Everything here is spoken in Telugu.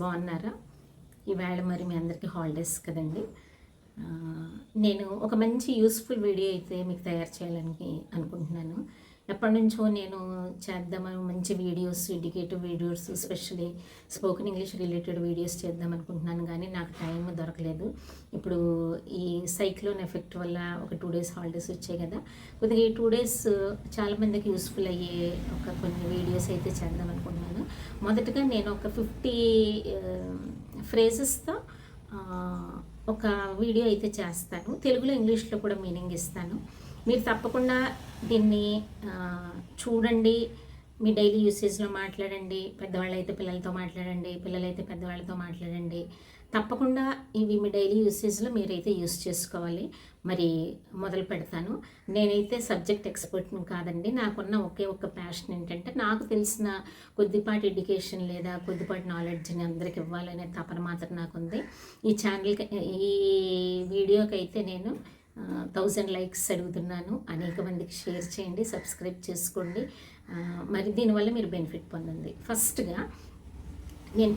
బాగున్నారా? ఈవేళ మరి మీ అందరికీ హాలిడేస్ కదండి. నేను ఒక మంచి యూస్ఫుల్ వీడియో అయితే మీకు తయారు చేయాలని అనుకుంటున్నాను. ఎప్పటి నుంచో నేను చేద్దామని మంచి videos, educative videos, especially spoken English related videos చేద్దాం అనుకుంటున్నాను, కానీ నాకు టైం దొరకలేదు. ఇప్పుడు ఈ సైక్లోన్ ఎఫెక్ట్ వల్ల ఒక 2 days హాలిడేస్ వచ్చాయి కదా, కొద్దిగా ఈ 2 days చాలామందికి యూస్ఫుల్ అయ్యే కొన్ని వీడియోస్ అయితే చేద్దాం అనుకుంటున్నాను. మొదటగా నేను ఒక 50 ఫ్రేజెస్తో ఒక వీడియో అయితే చేస్తాను. తెలుగులో, ఇంగ్లీష్లో కూడా మీనింగ్ ఇస్తాను. మీరు తప్పకుండా దీన్ని చూడండి, మీ డైలీ యూసేజ్లో మాట్లాడండి. పెద్దవాళ్ళైతే పిల్లలతో మాట్లాడండి, పిల్లలైతే పెద్దవాళ్ళతో మాట్లాడండి. తప్పకుండా ఇవి మీ డైలీ యూసేజ్లో మీరైతే యూస్ చేసుకోవాలి. మరి మొదలు పెడతాను. నేనైతే సబ్జెక్ట్ ఎక్స్పర్ట్ని కాదండి. నాకున్న ఒకే ఒక్క ప్యాషన్ ఏంటంటే, నాకు తెలిసిన కొద్దిపాటి ఎడ్యుకేషన్ లేదా కొద్దిపాటి నాలెడ్జ్ని అందరికి ఇవ్వాలనే తపన మాత్రం నాకుంది. ఈ ఛానల్కి, ఈ వీడియోకి అయితే నేను 1000 likes అడుగుతున్నాను. అనేక మందికి షేర్ చేయండి, సబ్స్క్రైబ్ చేసుకోండి. మరి దీనివల్ల మీరు బెనిఫిట్ పొందండి. ఫస్ట్గా నేను